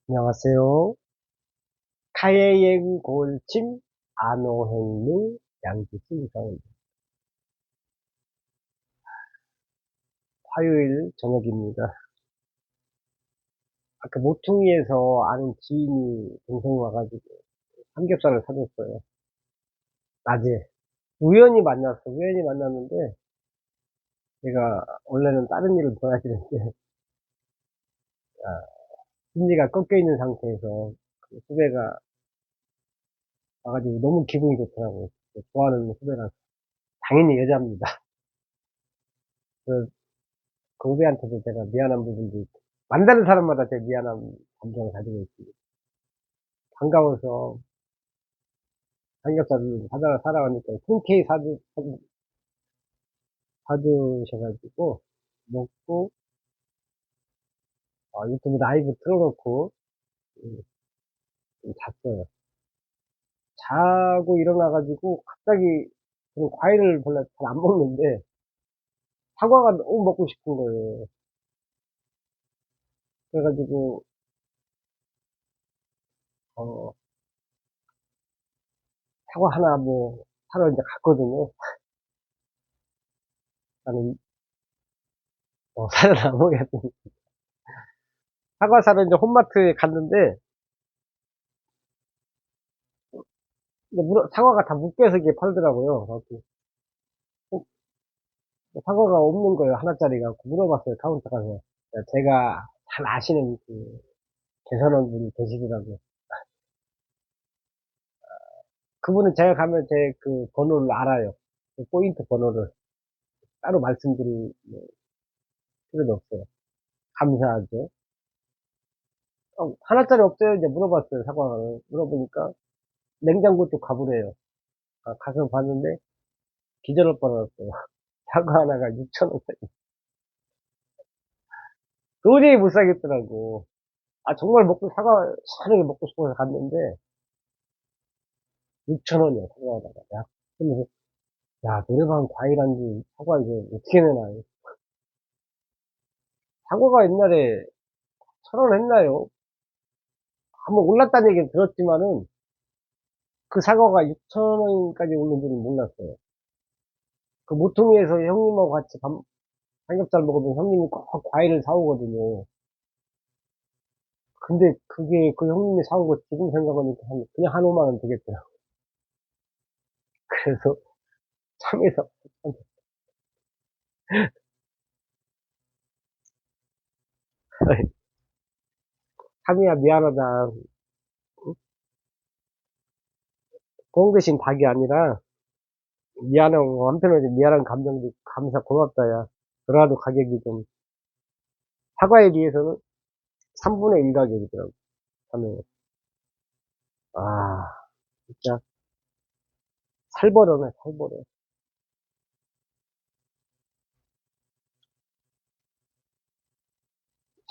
안녕하세요. 카예행 골침 안오행루 양지수 이상입니다. 화요일 저녁입니다. 아까 모퉁이에서 아는 지인이 동생이 와가지고 삼겹살을 사줬어요. 낮에. 우연히 만났는데 제가 원래는 다른 일을 더 해야 되는데 심리가 꺾여 있는 상태에서 그 후배가 와가지고 너무 기분이 좋더라고요. 좋아하는 후배라서. 당연히 여자입니다. 그, 그 후배한테도 제가 미안한 부분도 있고 만나는 사람마다 제가 미안한 감정을 가지고 있습니다. 반가워서 삼겹살을 사러 가니까 흔쾌히 사주셔가지고 먹고 유튜브 라이브 틀어놓고 음, 좀 잤어요. 자고 일어나가지고 갑자기 저는 과일을 별로 잘 안 먹는데 사과가 너무 먹고 싶은 거예요. 그래가지고 어, 사과 하나 뭐 사러 이제 갔거든요. 나는 사러 안 먹겠더니 사과 사러 이제 홈마트에 갔는데 이제 사과가 다 묶여서 이게 팔더라고요. 그래갖고 사과가 없는 거예요. 하나짜리가. 물어봤어요. 카운터 가서. 제가 잘 아시는 그 계산원분이 계시더라고요. 그분은 제가 가면 제 그 번호를 알아요. 그 포인트 번호를. 따로 말씀드릴 필요도 없어요. 감사하죠. 하나짜리 없어요? 이제 물어봤어요. 사과를. 물어보니까 냉장고 쪽 가보래요. 가서 봤는데 기절할 뻔했어요. 사과 하나가 6,000원. 도저히 못 사겠더라고. 정말 사과 시원하게 먹고 싶어서 갔는데 6,000원이야, 사과 하나가. 야, 그러면서 야, 노래방 과일한지 사과 이거 어떻게 내나. 사과가 옛날에 1,000원 했나요? 한번 올랐다는 얘기는 들었지만은 그 사과가 6,000원까지 오는 줄은 몰랐어요. 그 모퉁이에서 형님하고 같이 삼겹살 먹으면 형님이 꼭 과일을 사오거든요. 근데 그게 그 형님이 사온 거 지금 생각하니까 그냥 한 5만 원 되겠더라고. 그래서 참에서 참이야 미안하다. 공 대신 닭이 아니라 미안한 거 한편으로 미안한 감정도 있고 감사 고맙다 야. 그래도 가격이 좀 사과에 비해서는 3분의 1 가격이더라고. 참외. 아 진짜 살벌하네 살벌해.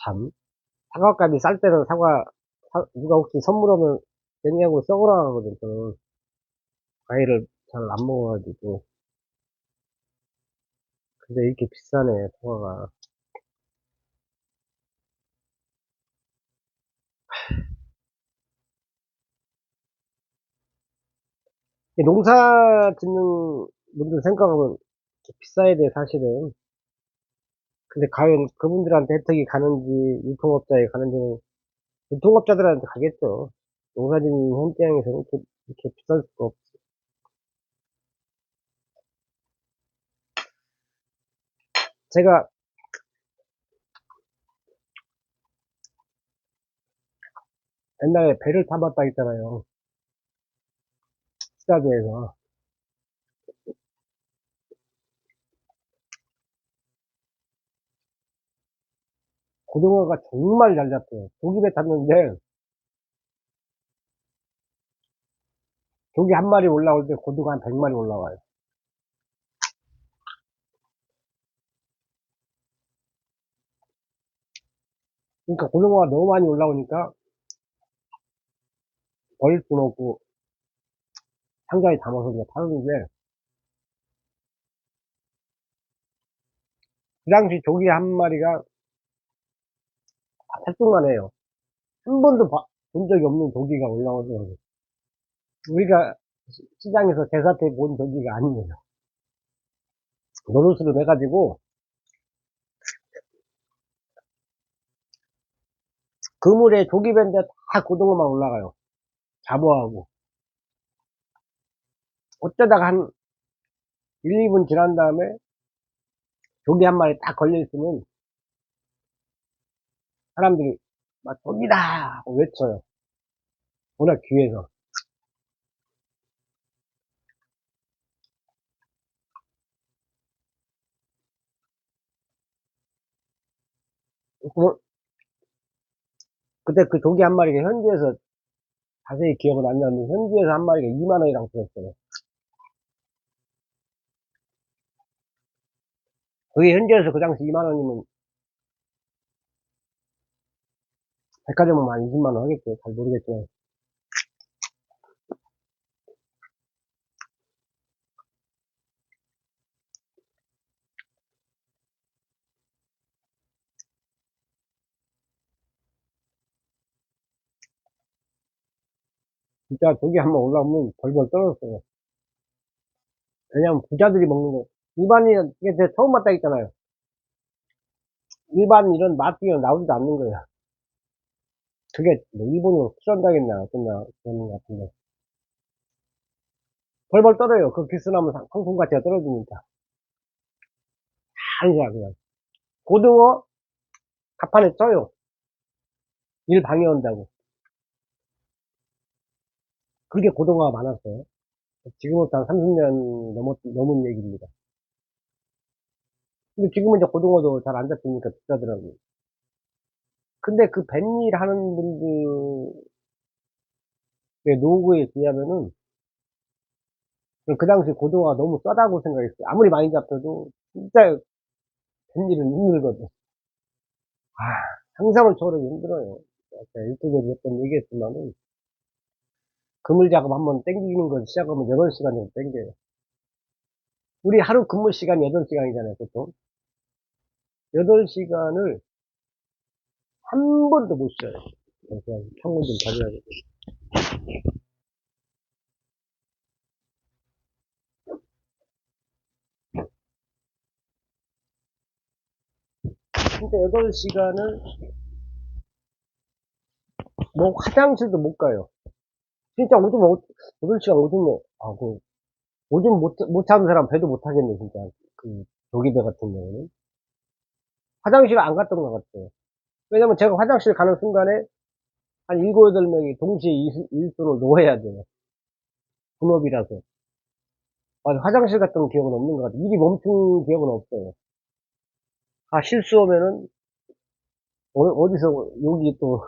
참 사과값이 쌀 때는 누가 혹시 선물하면 냉장고 썩으라 하거든. 저는 과일을 잘 안 먹어가지고. 근데 이렇게 비싸네 사과가. 이 농사 짓는 분들 생각하면 비싸야 돼 사실은. 근데 과연 그분들한테 혜택이 가는지 유통업자에 가는지는 유통업자들한테 가겠죠. 농사짓는 현장에서는 이렇게 비쌀 수가 없어. 제가 옛날에 배를 타봤다 했잖아요. 시사도에서. 고등어가 정말 잘 잡혀요. 조기배 탔는데 조기 한 마리 올라올 때 고등어 한 100마리 올라와요. 그러니까 고등어가 너무 많이 올라오니까 버릴 수는 없고 상자에 담아서 그냥 파는데 그 당시 조기 한 마리가 8,000만 해요. 한 번도 본 적이 없는 조기가 올라오더라고요. 우리가 시장에서 대사태 본 조기가 아니에요. 노루스를 해가지고 그물에 조기 밴드 다 고등어만 올라가요. 잡어하고. 어쩌다가 한 1, 2분 지난 다음에 조기 한 마리 딱 걸려있으면 사람들이 막 조기다! 하고 외쳐요. 워낙 귀해서. 그때 그 조기 한 마리가 현지에서 자세히 기억은 안 나는데 현지에서 한 마리가 2만 원이라고 들었어요. 그게 현지에서 그 당시 2만 원이면 백화점은 한 20만 원 하겠죠. 잘 모르겠지만. 진짜 조기 한 번 올라오면 벌벌 떨었어요. 왜냐면 부자들이 먹는 거. 일반인은, 이게 제가 처음 봤다 했잖아요. 일반 이런 마트에는 나오지도 않는 거예요. 그게 뭐 일본으로 수출한다겠나, 어쩐나, 그런 것 같은데. 벌벌 떨어요. 그 기스나면 상품 가치가 떨어지니까. 한시야, 그냥. 고등어, 갑판에 써요. 일 방해한다고. 그게 고등어가 많았어요. 지금부터 한 30년 넘은 얘기입니다. 근데 지금은 이제 고등어도 잘 안 잡히니까 비싸더라고요. 근데 그 뱃일 하는 분들의 노고에 비하면은, 그 당시 고등어가 너무 싸다고 생각했어요. 아무리 많이 잡혀도, 진짜 뱃일은 힘들거든. 아, 상상을 초월하기 힘들어요. 제가 유튜브에 몇 번 얘기했지만은, 그물 작업 한번 땡기는 거 시작하면 8시간 정도 땡겨요. 우리 하루 근무 시간이 8시간이잖아요, 보통. 8시간을 한 번도 못 쉬어요. 그냥 평균 좀 가져야 돼. 진짜 8시간을, 뭐, 화장실도 못 가요. 진짜 오줌, 8시간 오줌, 오줌 못 참는 사람 배도 못 하겠네, 진짜. 그, 조기배 같은 경우는. 화장실 안 갔던 것 같아요. 왜냐면 제가 화장실 가는 순간에 한 7, 8명이 동시에 일손을 놓아야 돼요. 분업이라서. 화장실 갔던 기억은 없는 것 같아요. 일이 멈춘 기억은 없어요. 실수하면은, 어디서 욕이 또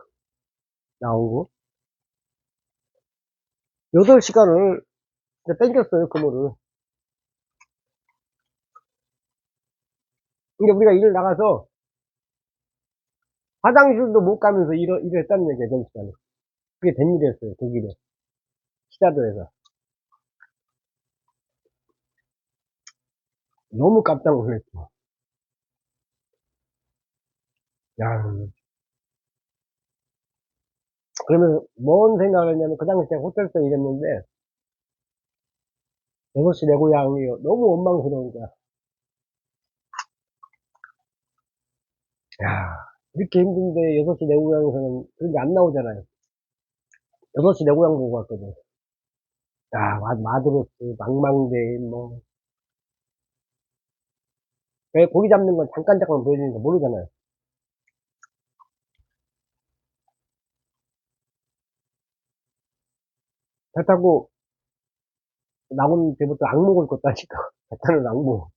나오고. 8시간을 땡겼어요, 그거를. 근데 우리가 일 나가서 화장실도 못 가면서 일을 했다는 얘기예요, 8시간을. 그게 된 일이었어요, 독일에. 시자도에서. 너무 깜짝 놀랐죠. 야, 그러면 뭔 생각을 했냐면, 그 당시 제가 호텔에서 일했는데, 6시 내 고향이 너무 원망스러운 거야. 야, 이렇게 힘든데 6시 내 고향에서는 그런 게 안 나오잖아요. 6시 내 고향 보고 왔거든. 야, 마드로스, 망망대, 뭐. 왜 고기 잡는 건 잠깐 보여주니까 모르잖아요. 배 타고 나온 때부터 악몽을 꿨다니까. 배 타는 악몽.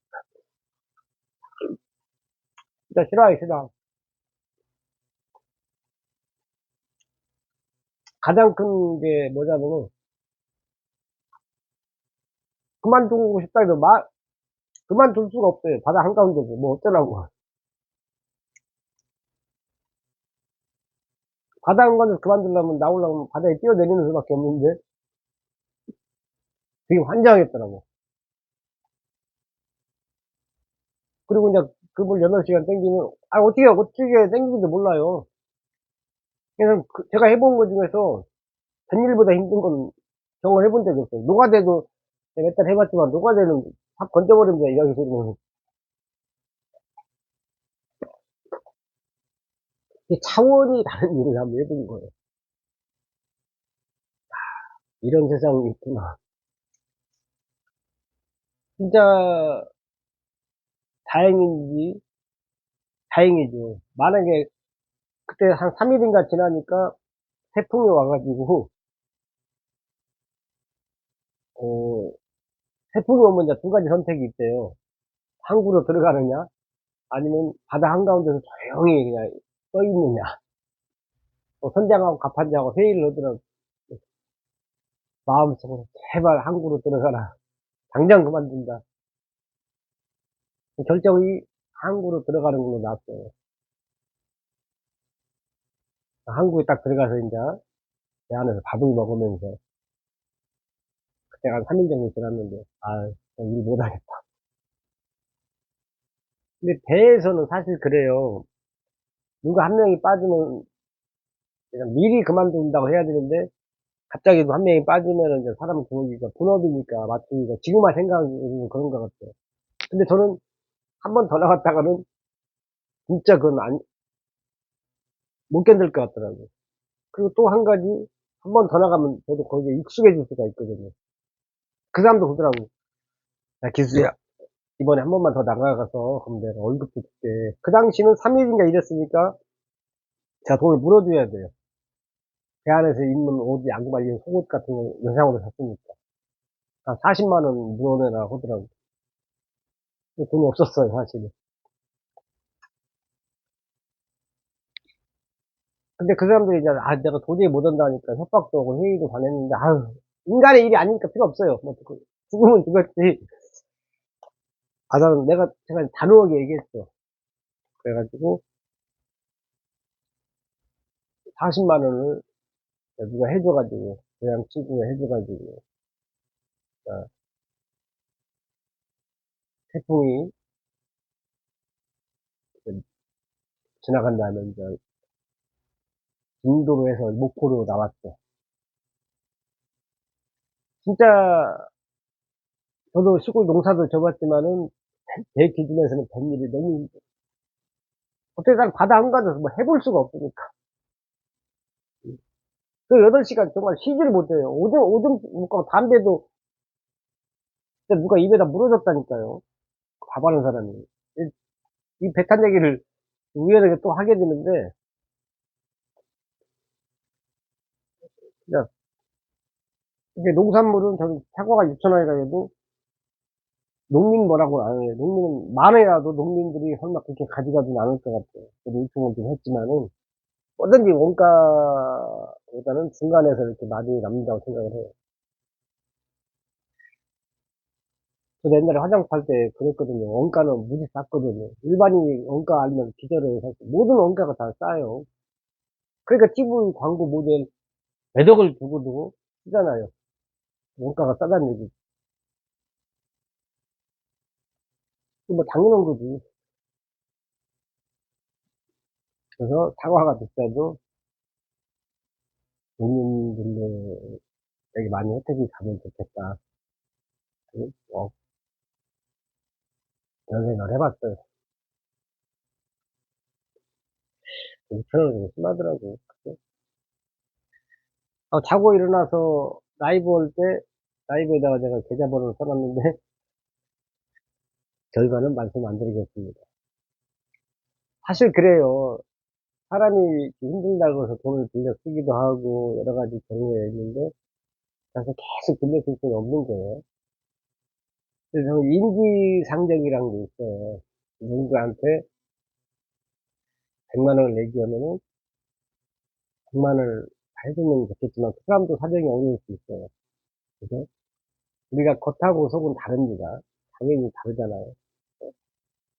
진짜 싫어요, 싫어. 가장 큰 게 뭐냐면은, 그만두고 싶다 해도 그만둘 수가 없어요. 바다 한가운데서. 뭐 어쩌라고. 바다 한가운데서 그만두려면, 나오려면 바다에 뛰어내리는 수밖에 없는데, 되게 환장했더라고. 그리고 이제 그물 8시간 땡기면, 어떻게 땡기는지 몰라요. 그래서 제가 해본 것 중에서 전일보다 힘든 건 경험을 해본 적이 없어요. 노가대도 제가 몇 달 해봤지만, 노가대는 확 건져버립니다, 이 양식은. 이게 차원이 다른 일을 한번 해본 거예요. 이런 세상이 있구나. 진짜 다행인지, 다행이죠. 만약에 그때 한 3일인가 지나니까 태풍이 와가지고, 어, 태풍이 오면 이제 두 가지 선택이 있대요. 항구로 들어가느냐, 아니면 바다 한가운데서 조용히 그냥 떠 있느냐. 선장하고 갑판장하고 회의를 하더라고. 마음속으로 제발 항구로 들어가라. 당장 그만둔다. 결정이 항구로 들어가는 걸로 나왔어요. 항구에 딱 들어가서 이제 배 안에서 밥을 먹으면서, 그때가 한 3일 정도 지났는데, 아, 일 못하겠다. 근데 배에서는 사실 그래요. 누가 한 명이 빠지면 그냥 미리 그만둔다고 해야 되는데, 갑자기 한 명이 빠지면은 이제 사람 구하기가 분업이니까 맞추기가 지금만 생각하면 그런 것 같아요. 근데 저는 한 번 더 나갔다가는 진짜 그건 못 견딜 것 같더라고요. 그리고 또 한 가지, 한 번 더 나가면 저도 거기에 익숙해질 수가 있거든요. 그 사람도 그러더라고. 야, 기수야, 이번에 한 번만 더 나가가서, 그럼 내가 월급도 줄게. 그 당시는 3일인가 일했으니까, 제가 돈을 물어줘야 돼요. 배 안에서 입는 옷, 양말, 이런 속옷 같은 거 영상으로 샀으니까. 한 40만 원 물어내라 하더라고요. 근데 돈이 없었어요, 사실은. 근데 그 사람들이 이제, 아, 내가 도저히 못 한다니까 협박도 하고 회의도 반했는데, 아유, 인간의 일이 아니니까 필요 없어요. 뭐, 죽으면 죽었지. 아, 제가 단호하게 얘기했어. 그래가지고, 40만 원을 누가 해줘가지고, 고향 친구가 해줘가지고, 아, 태풍이 지나간 다음에 이제, 인도로 해서 목포로 나왔어. 진짜, 저도 시골 농사도 져봤지만은, 제 기준에서는 뱃일이 너무 힘들어. 어떻게 난 바다 한가운데서 뭐 해볼 수가 없으니까. 그 8시간 정말 쉬지를 못해요. 오줌 묻고 담배도 진짜 누가 입에다 물어줬다니까요. 밥하는 사람이. 이 배탄 얘기를 우연하게 또 하게 되는데, 진짜 이게 농산물은 저는 사과가 6,000원이라 해도 농민 뭐라고 안 해요. 농민은 많아야도 농민들이 설마 그렇게 가져가진 않을 것 같아요. 저도 유통은 좀 했지만은 뭐든지 원가보다는 중간에서 이렇게 많이 남는다고 생각을 해요. 저도 옛날에 화장 팔 때 그랬거든요. 원가는 무지 쌌거든요. 일반인이 원가 알면 기절해요. 사실 모든 원가가 다 싸요. 그러니까 TV 광고 모델 매덕을 두고도 쓰잖아요. 원가가 싸다는 얘기. 뭐 당연한 거지. 그래서 사과가 비싸도 농민분들에게 많이 혜택이 가면 좋겠다. 뭐, 그런 생각을 해봤어요. 6,000원 좀 심하더라고. 자고 일어나서 라이브 할 때, 라이브에다가 제가 계좌번호를 써놨는데, 결과는 말씀 안 드리겠습니다. 사실 그래요. 사람이 힘들다고 해서 돈을 빌려 쓰기도 하고, 여러 가지 경우가 있는데, 그래서 계속 빌려 쓸 수는 없는 거예요. 그래서 인지상정이라는 게 있어요. 누군가한테 100만 원을 내기 하면은 100만 원을 해주면 좋겠지만 그 사람도 사정이 어려울 수 있어요. 그죠? 우리가 겉하고 속은 다릅니다. 당연히 다르잖아요.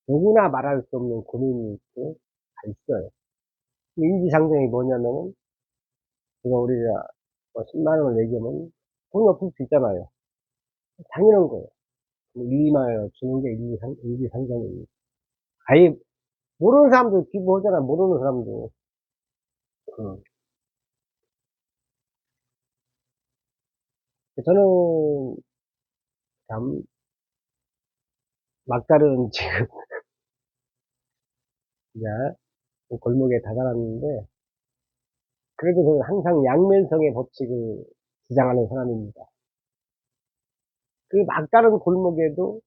누구나 말할 수 없는 고민이 있고 다 있어요. 인지상정이 뭐냐면은 이거 우리가 뭐 10만 원을 내기하면 돈이 없을 수 있잖아요. 당연한 거예요. 일만 주는 게 인지상정입니다. 아예 모르는 사람도 기부하잖아. 모르는 사람도. 어. 저는 참 막다른 지금 이제 골목에 다다랐는데 그래도 저는 항상 양면성의 법칙을 주장하는 사람입니다. 그 막다른 골목에도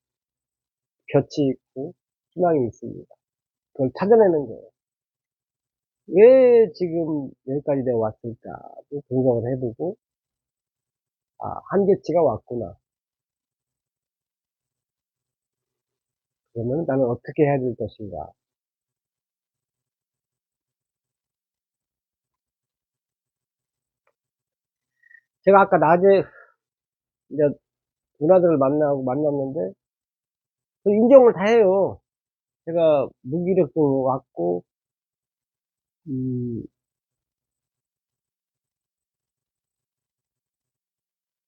볕이 있고 희망이 있습니다. 그걸 찾아내는 거예요. 왜 지금 여기까지 내가 왔을까? 또 분석을 해보고, 아, 한계치가 왔구나. 그러면 나는 어떻게 해야 될 것인가? 제가 아까 낮에 이제 누나들을 만났는데, 그 인정을 다 해요. 제가 무기력증 왔고, 음,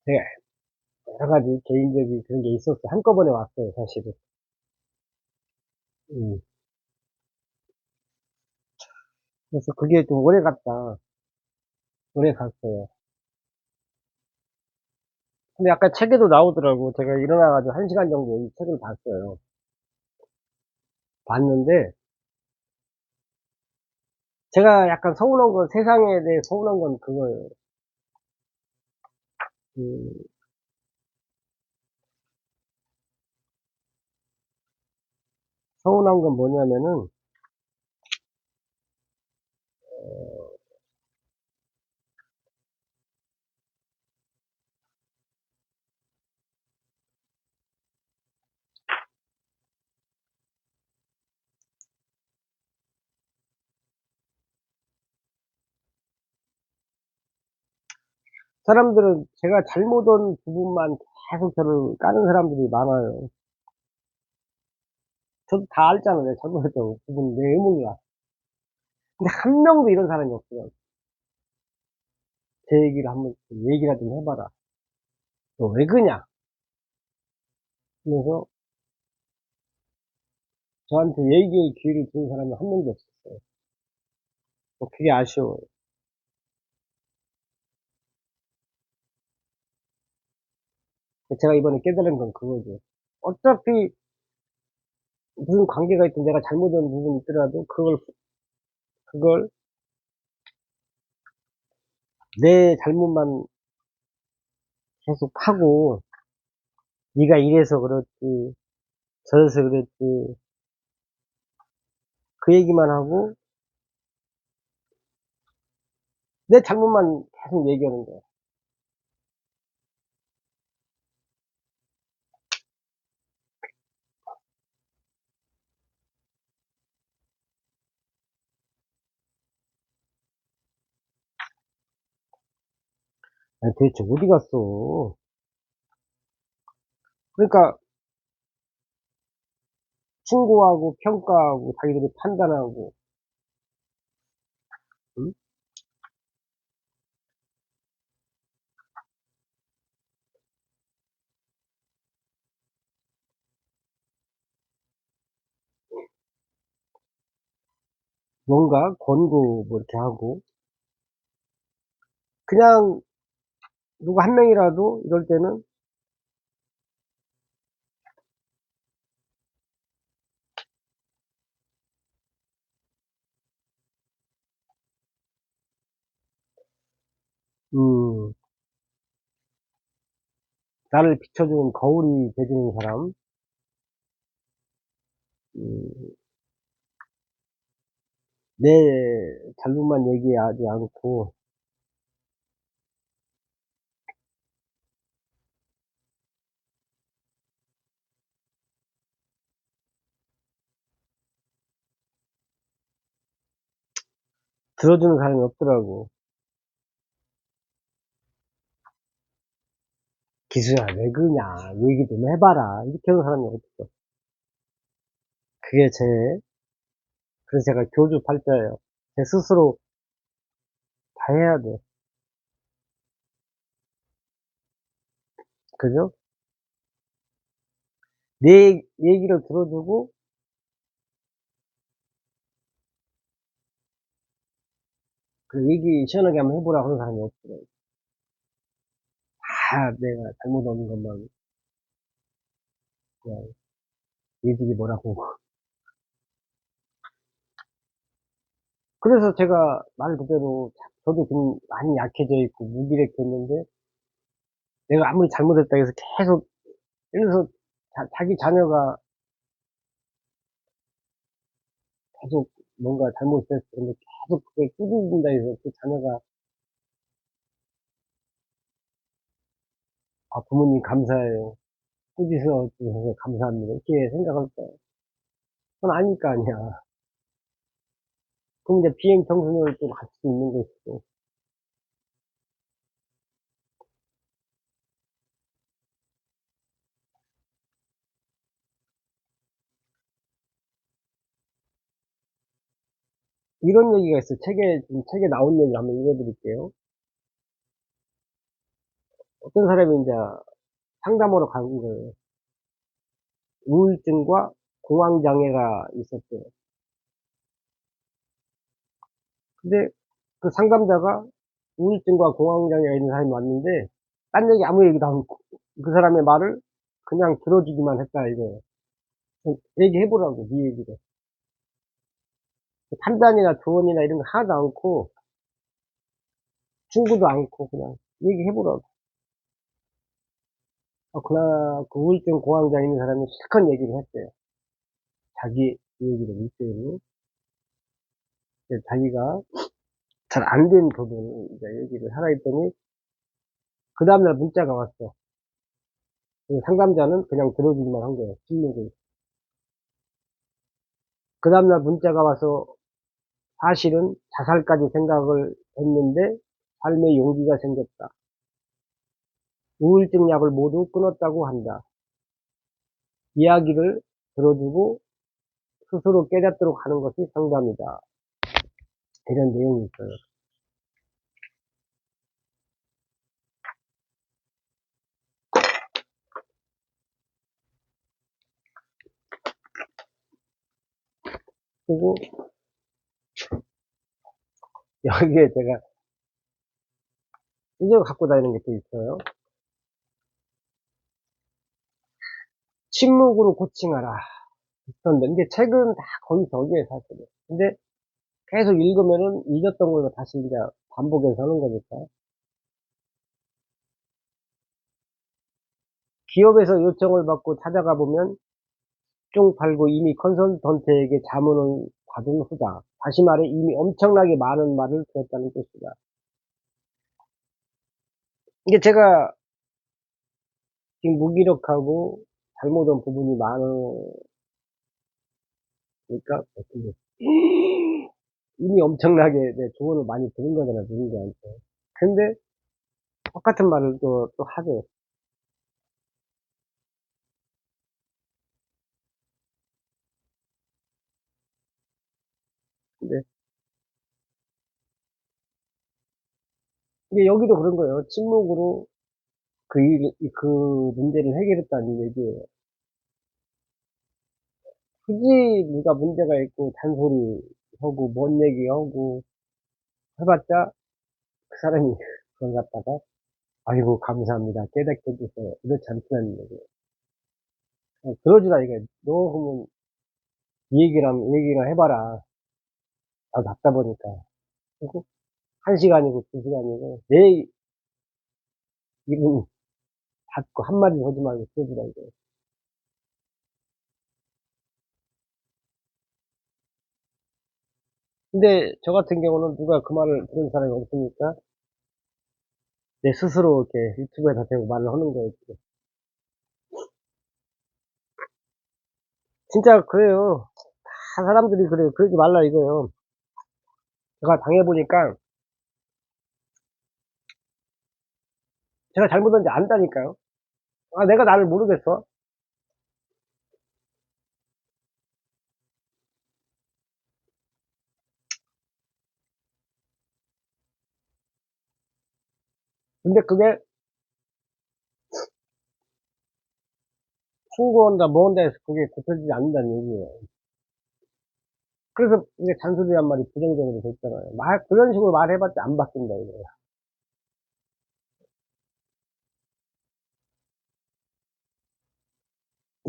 제가 여러 가지 개인적인 그런 게 있었어. 한꺼번에 왔어요, 사실은. 음, 그래서 그게 좀 오래 갔다. 오래 갔어요. 근데 아까 책에도 나오더라고. 제가 일어나가지고 1시간 정도 이 책을 봤어요. 봤는데, 제가 약간 서운한 건, 세상에 대해 서운한 건 그거예요. 그, 서운한 건 뭐냐면은, 사람들은 제가 잘못 온 부분만 계속 저를 까는 사람들이 많아요. 저도 다 알잖아요. 내가 잘못했던 부분, 내 의문이야. 근데 한 명도 이런 사람이 없어요. 제 얘기를 한번, 얘기라 좀 해봐라. 너 왜 그냐? 그래서 저한테 얘기의 기회를 주는 사람이 한 명도 없었어요. 그게 아쉬워요. 제가 이번에 깨달은 건 그거죠. 어차피 무슨 관계가 있든 내가 잘못한 부분이 있더라도 그걸 내 잘못만 계속 하고, 네가 이래서 그렇지, 저래서 그랬지, 그 얘기만 하고, 내 잘못만 계속 얘기하는 거야. 아니, 도대체 어디 갔어? 그러니까, 신고하고, 평가하고, 자기들이 판단하고, 응? 뭔가 권고, 뭐 이렇게 하고, 그냥, 누구 한 명이라도 이럴 때는, 음, 나를 비춰주는 거울이 돼주는 사람, 음, 내 잘못만 얘기하지 않고, 들어주는 사람이 없더라고. 기수야, 왜 그러냐, 얘기 좀 해봐라. 이렇게 하는 사람이 없어. 그게 그래서 제가 교주팔자예요. 제 스스로 다 해야 돼. 그죠? 내 얘기를 들어주고, 그 얘기 시원하게 한번 해보라고 하는 사람이 없어요. 다 내가 잘못 얻은 것만 그냥 얘들이 뭐라고. 그래서 제가 말 그대로 저도 좀 많이 약해져 있고 무기력했는데 내가 아무리 잘못했다 해서 계속 이래서 자기 자녀가 계속 뭔가 잘못했을 텐데 계속 그걸 꾸준다 해서 그 자녀가 아, 부모님 감사해요. 꾸짖어 주셔서 감사합니다. 이렇게 생각할 때, 그건 아닐 거 아니야. 그럼 이제 비행 청소년을 또 갈 수 있는 것이고. 이런 얘기가 있어요. 지금 책에 나온 얘기를 한번 읽어드릴게요. 어떤 사람이 이제 상담하러 간 거예요. 우울증과 공황장애가 있었대요. 근데 그 상담자가 우울증과 공황장애가 있는 사람이 왔는데, 딴 얘기 아무 얘기도 안 하고, 그 사람의 말을 그냥 들어주기만 했다, 이거예요. 얘기해보라고, 네 얘기를. 판단이나 조언이나 이런 거 하나도 않고, 충고도 않고, 그냥 얘기해보라고. 그 우울증 공황장애 있는 사람이 실컷 얘기를 했대요. 자기 얘기를 일대일로. 자기가 잘 안 된 부분을 이제 얘기를 하라 했더니, 그 다음날 문자가 왔어. 그 상담자는 그냥 들어주기만 한 거예요. 침묵을. 그 다음날 문자가 와서 사실은 자살까지 생각을 했는데 삶의 용기가 생겼다. 우울증 약을 모두 끊었다고 한다. 이야기를 들어주고 스스로 깨닫도록 하는 것이 상담이다. 이런 내용이 있어요. 그리고 여기에 제가 이걸 갖고 다니는 게 또 있어요. 침묵으로 고칭하라. 있었는데, 근데 책은 다 거의 저기에 사실은. 근데 계속 읽으면은 잊었던 걸 다시 이제 반복해서 하는 거니까. 기업에서 요청을 받고 찾아가 보면 쭉 팔고 이미 컨설턴트에게 자문을 받은 후다. 다시 말해 이미 엄청나게 많은 말을 들었다는 뜻이다. 이게 제가 지금 무기력하고 잘못한 부분이 많으니까 어떻게 이미 엄청나게 내 조언을 많이 들은 거잖아, 누군가한테. 근데 똑같은 말을 또 하죠. 근데 이게 여기도 그런 거예요. 침묵으로 그 문제를 해결했다는 얘기예요. 굳이 누가 문제가 있고 잔소리 하고 뭔 얘기하고 해봤자 그 사람이 그걸 갖다가 아이고 감사합니다. 깨닫게 해줘서 이렇지 않다는 얘기예요. 그러지라 이게 너 그러면 이 얘기랑 해봐라. 아 답답하니까. 그리고 1시간이고 2시간이고 내 입은 닫고 한마디 하지 말고 들어주라 이거예요. 근데 저 같은 경우는 누가 그 말을 들은 사람이 없으니까 내 스스로 이렇게 유튜브에다 대고 말을 하는 거예요. 지금. 진짜 그래요. 다 사람들이 그래요. 그러지 말라 이거예요. 제가 당해보니까 제가 잘못한지 안다니까요. 아, 내가 나를 모르겠어. 근데 그게 충고한다, 뭐 한다 해서 그게 고쳐지지 않는다는 얘기예요. 그래서 이게 잔소리란 말이 부정적으로 됐잖아요. 그런 식으로 말해봤자 안 바뀐다, 이거예요.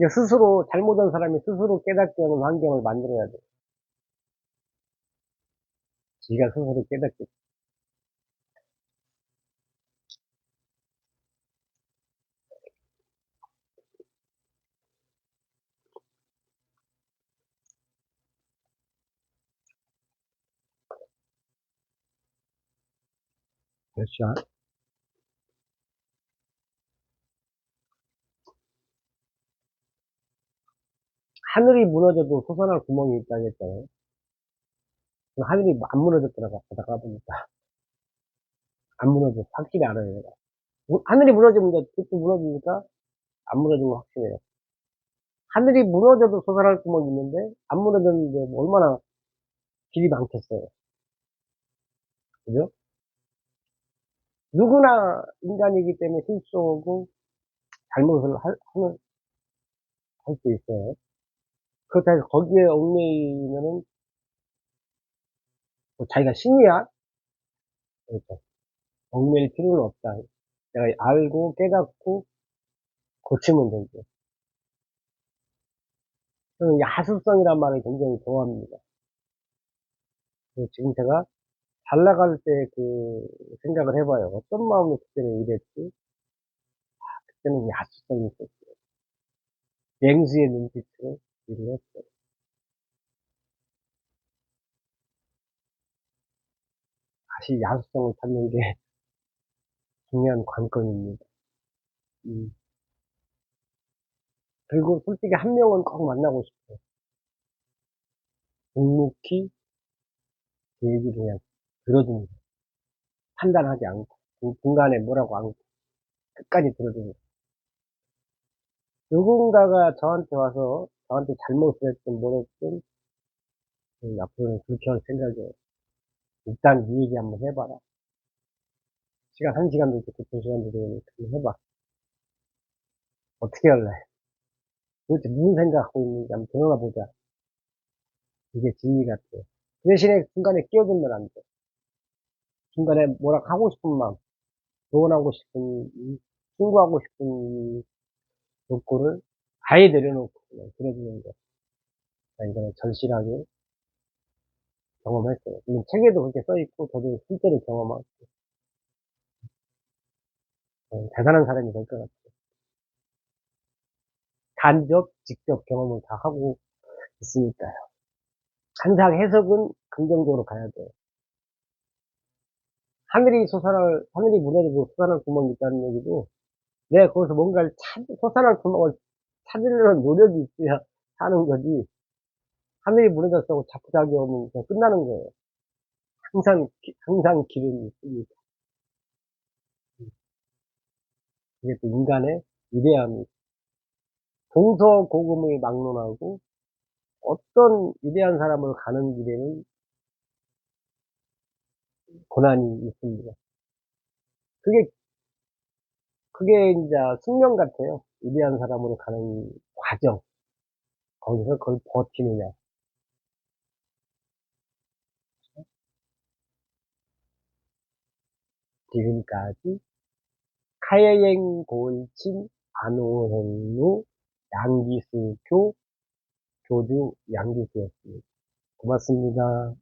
이게 스스로, 잘못한 사람이 스스로 깨닫게 하는 환경을 만들어야 돼. 지가 스스로 깨닫게. 그렇죠. 하늘이 무너져도 솟아날 구멍이 있다고 했잖아요. 하늘이 안 무너졌더라고, 바다가 보니까. 안 무너져. 확실히 알아요, 내가. 하늘이 무너지면 이제 또 무너지니까 안 무너진 거 확실해요. 하늘이 무너져도 솟아날 구멍이 있는데, 안 무너졌는데, 뭐 얼마나 길이 많겠어요. 그죠? 누구나 인간이기 때문에 실수하고 잘못을 할 수 있어요. 그렇다고 해서 거기에 얽매이면은, 뭐 자기가 신이야? 그렇죠. 얽매일 필요는 없다. 내가 알고 깨닫고 고치면 되죠. 저는 야수성이란 말을 굉장히 좋아합니다. 그래서 지금 제가 잘 나갈 때 그 생각을 해봐요. 어떤 마음으로 그때는 일했지? 그때는 야수성이 있었어요. 맹수의 눈빛으로 일을 했어요. 다시 야수성을 찾는 게 중요한 관건입니다. 음. 그리고 솔직히 한 명은 꼭 만나고 싶어요. 묵묵히 제 얘기를 그냥 들어주는 거. 판단하지 않고, 중간에 뭐라고 않고, 끝까지 들어주는 거. 누군가가 저한테 와서, 저한테 잘못을 했든 뭐랬든, 앞으로는 그렇게 할 생각이에요. 일단 이 얘기 한번 해봐라. 시간, 한 시간도 있고, 두 시간도 되니까 해봐. 어떻게 할래? 도대체 무슨 생각하고 있는지 한번 들어보자. 이게 진리 같아요. 그 대신에 중간에 끼어들면 안 돼. 중간에 뭐라 하고 싶은 마음, 조언하고 싶은, 충고하고 싶은 욕구를 아예 내려놓고 그냥 들어주는 거. 자, 이거는 절실하게 경험했어요. 물론 책에도 그렇게 써있고, 저도 실제로 경험하고, 대단한 사람이 될 것 같아요. 간접, 직접 경험을 다 하고 있으니까요. 항상 해석은 긍정적으로 가야 돼요. 하늘이 무너지고 솟아날 구멍이 있다는 얘기도 내가 거기서 뭔가를 솟아날 구멍을 찾으려는 노력이 있어야 사는 거지. 하늘이 무너졌다고 자포자기 하면 그냥 끝나는 거예요. 항상 기름이 있으니까. 그게 또 인간의 위대함이, 동서고금을 막론하고 어떤 위대한 사람을 가는 길에는 고난이 있습니다. 그게, 그게 이제 숙명 같아요. 위대한 사람으로 가는 과정. 거기서 그걸 버티느냐. 지금까지 카예행 고이친 안오행루 양기수교 교주 양기수였습니다. 고맙습니다.